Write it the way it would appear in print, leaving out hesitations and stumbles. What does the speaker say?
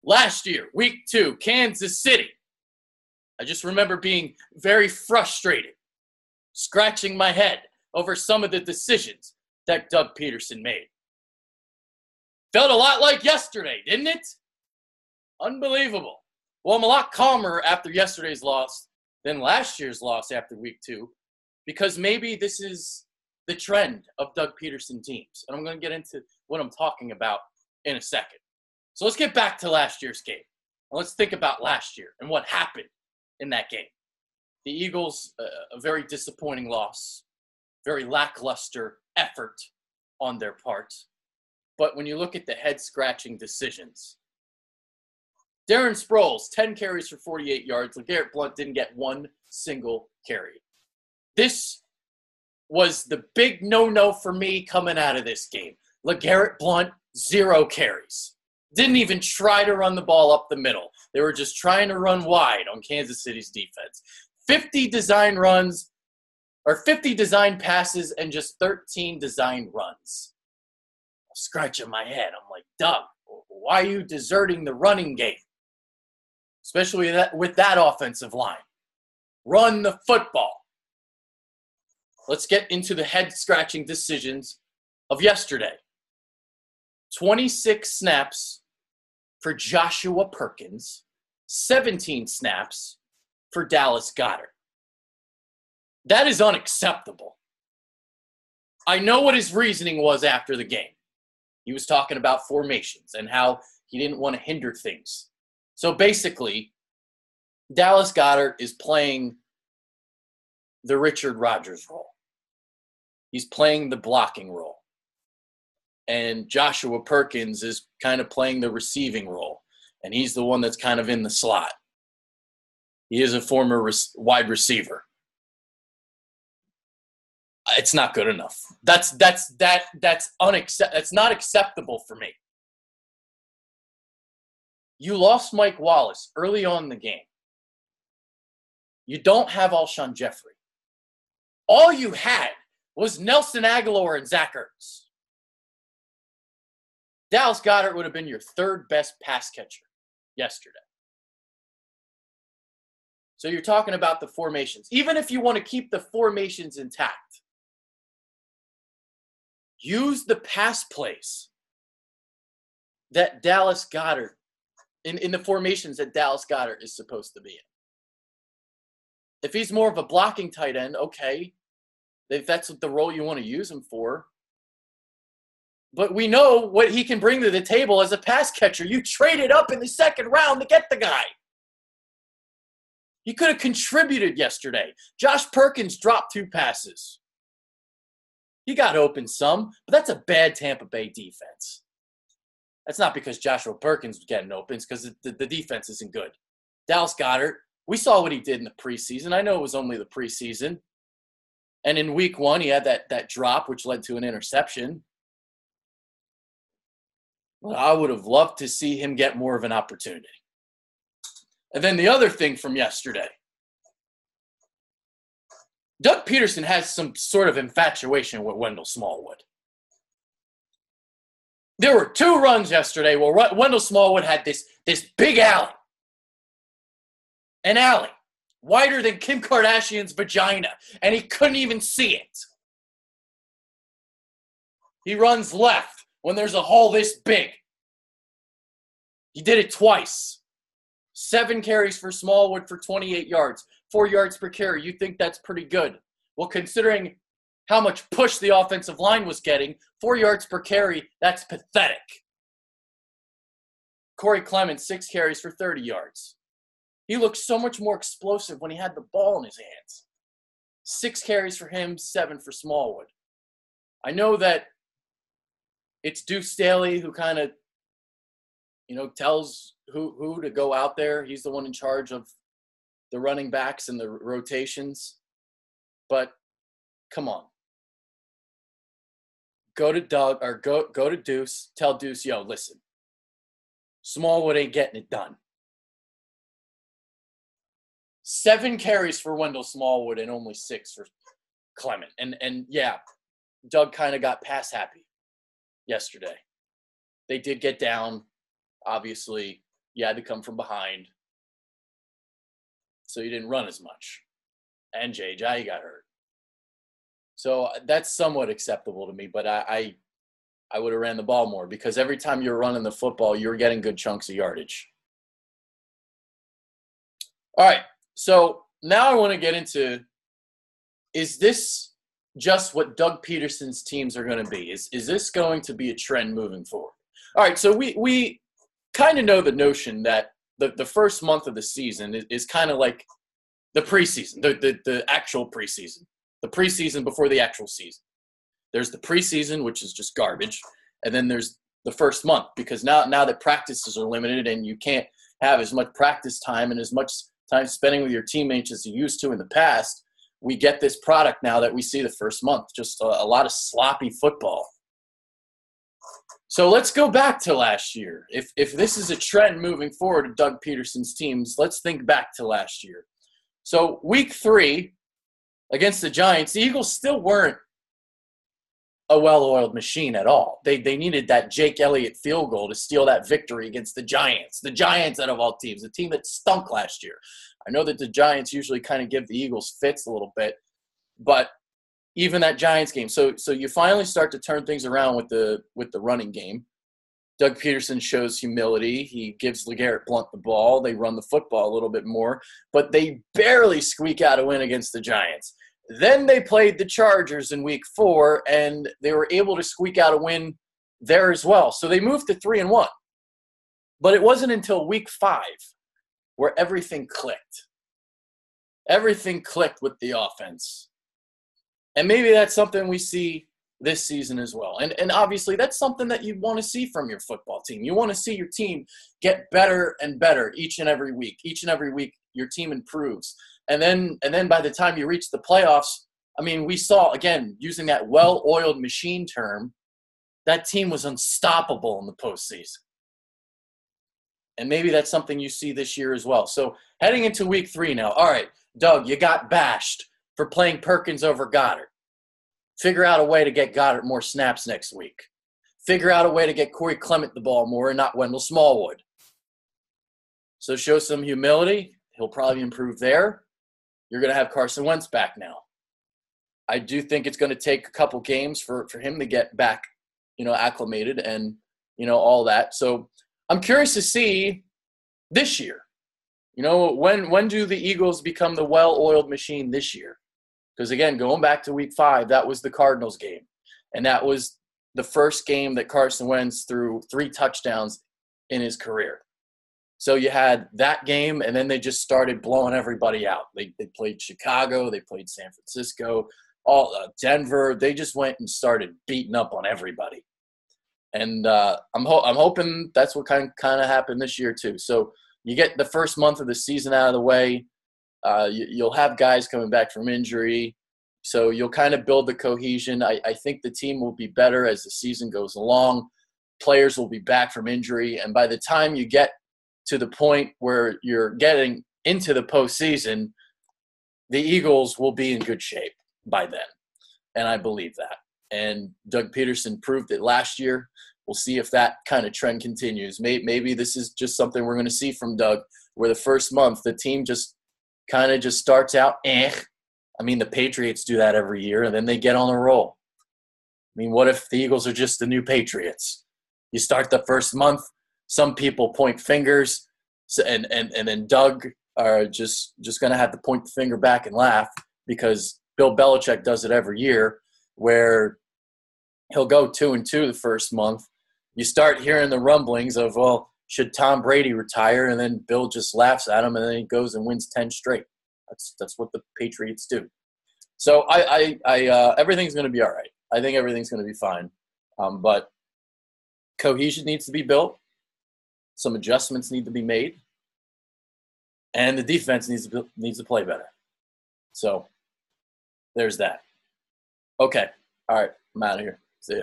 Last year, week 2, Kansas City. I just remember being very frustrated, scratching my head over some of the decisions that Doug Peterson made. Felt a lot like yesterday, didn't it? Unbelievable. Well, I'm a lot calmer after yesterday's loss than last year's loss after week 2, because maybe this is the trend of Doug Peterson teams. And I'm going to get into what I'm talking about in a second. So let's get back to last year's game. And let's think about last year and what happened in that game. The Eagles, a very disappointing loss, very lackluster effort on their part. But when you look at the head-scratching decisions, Darren Sproles, 10 carries for 48 yards. LeGarrette Blount didn't get one single carry. This was the big no-no for me coming out of this game. LeGarrette Blount, 0 carries. Didn't even try to run the ball up the middle. They were just trying to run wide on Kansas City's defense. 50 design runs, or 50 design passes, and just 13 design runs. I'm scratching my head. I'm like, Doug, why are you deserting the running game? Especially with that offensive line. Run the football. Let's get into the head-scratching decisions of yesterday. 26 snaps for Joshua Perkins, 17 snaps for Dallas Goedert. That is unacceptable. I know what his reasoning was after the game. He was talking about formations and how he didn't want to hinder things. So basically, Dallas Goedert is playing the Richard Rodgers role. He's playing the blocking role. And Joshua Perkins is kind of playing the receiving role. And he's the one that's kind of in the slot. He is a former wide receiver. It's not good enough. That's not acceptable for me. You lost Mike Wallace early on in the game. You don't have Alshon Jeffrey. All you had was Nelson Aguilar and Zach Ertz. Dallas Goedert would have been your third best pass catcher yesterday. So you're talking about the formations. Even if you want to keep the formations intact, use the pass plays that Dallas Goedert, in the formations that Dallas Goedert is supposed to be in. If he's more of a blocking tight end, okay. If that's the role you want to use him for. But we know what he can bring to the table as a pass catcher. You traded up in the second round to get the guy. He could have contributed yesterday. Josh Perkins dropped 2 passes. He got open some, but that's a bad Tampa Bay defense. That's not because Joshua Perkins was getting open. It's because the defense isn't good. Dallas Goedert, we saw what he did in the preseason. I know it was only the preseason. And in week 1, he had that drop, which led to an interception. Well, I would have loved to see him get more of an opportunity. And then the other thing from yesterday. Doug Peterson has some sort of infatuation with Wendell Smallwood. There were 2 runs yesterday where Wendell Smallwood had this big alley. An alley wider than Kim Kardashian's vagina, and he couldn't even see it. He runs left when there's a hole this big. He did it twice. 7 carries for Smallwood for 28 yards, 4 yards per carry. You think that's pretty good. Well, considering how much push the offensive line was getting, 4 yards per carry, that's pathetic. Corey Clemens, 6 carries for 30 yards. He looked so much more explosive when he had the ball in his hands. 6 carries for him, 7 for Smallwood. I know that it's Deuce Staley who kind of, tells who to go out there. He's the one in charge of the running backs and the rotations. But come on. Go to Doug or go to Deuce. Tell Deuce, yo, listen. Smallwood ain't getting it done. 7 carries for Wendell Smallwood and only 6 for Clement. And yeah, Doug kind of got pass happy yesterday. They did get down. Obviously, You had to come from behind, so you didn't run as much. And J.J. got hurt. So that's somewhat acceptable to me, but I would have ran the ball more because every time you were running the football, you were getting good chunks of yardage. All right, so now I want to get into, is this just what Doug Peterson's teams are going to be? Is this going to be a trend moving forward? All right, so we kind of know the notion that the first month of the season is kind of like the preseason, the actual preseason, the preseason before the actual season. There's the preseason, which is just garbage, and then there's the first month because now that practices are limited and you can't have as much practice time and as much time spending with your teammates as you used to in the past, we get this product now that we see the first month, just a lot of sloppy football. So let's go back to last year. If this is a trend moving forward to Doug Peterson's teams, let's think back to last year. So week 3 against the Giants, the Eagles still weren't a well-oiled machine at all. They needed that Jake Elliott field goal to steal that victory against the Giants out of all teams, the team that stunk last year. I know that the Giants usually kind of give the Eagles fits a little bit, but even that Giants game. So you finally start to turn things around with the running game. Doug Peterson shows humility. He gives LeGarrette Blount the ball. They run the football a little bit more, but they barely squeak out a win against the Giants. Then they played the Chargers in week 4, and they were able to squeak out a win there as well. So they moved to 3-1. But it wasn't until week 5 where everything clicked. Everything clicked with the offense. And maybe that's something we see this season as well. And obviously that's something that you want to see from your football team. You want to see your team get better and better each and every week. Each and every week your team improves. And then by the time you reach the playoffs, I mean, we saw, again, using that well-oiled machine term, that team was unstoppable in the postseason. And maybe that's something you see this year as well. So heading into week 3 now, all right, Doug, you got bashed for playing Perkins over Goddard. Figure out a way to get Goddard more snaps next week. Figure out a way to get Corey Clement the ball more and not Wendell Smallwood. So show some humility. He'll probably improve there. You're going to have Carson Wentz back now. I do think it's going to take a couple games for him to get back, acclimated and, all that. So I'm curious to see this year, when do the Eagles become the well-oiled machine this year? Because, again, going back to week 5, that was the Cardinals game. And that was the first game that Carson Wentz threw 3 touchdowns in his career. So you had that game, and then they just started blowing everybody out. They played Chicago. They played San Francisco, Denver. They just went and started beating up on everybody. And I'm hoping that's what kind of happened this year too. So you get the first month of the season out of the way. You'll have guys coming back from injury. So you'll kind of build the cohesion. I think the team will be better as the season goes along. Players will be back from injury. And by the time you get to the point where you're getting into the postseason, the Eagles will be in good shape by then. And I believe that. And Doug Peterson proved it last year. We'll see if that kind of trend continues. Maybe this is just something we're going to see from Doug, where the first month the team just kind of just starts out, I mean, the Patriots do that every year, and then they get on a roll. I mean, what if the Eagles are just the new Patriots? You start the first month, some people point fingers, and then Doug are just going to have to point the finger back and laugh because Bill Belichick does it every year where he'll go 2-2 the first month. You start hearing the rumblings of, well, should Tom Brady retire? And then Bill just laughs at him, and then he goes and wins 10 straight. That's what the Patriots do. So I everything's going to be all right. I think everything's going to be fine. But cohesion needs to be built. Some adjustments need to be made. And the defense needs to play better. So there's that. Okay. All right. I'm out of here. See ya.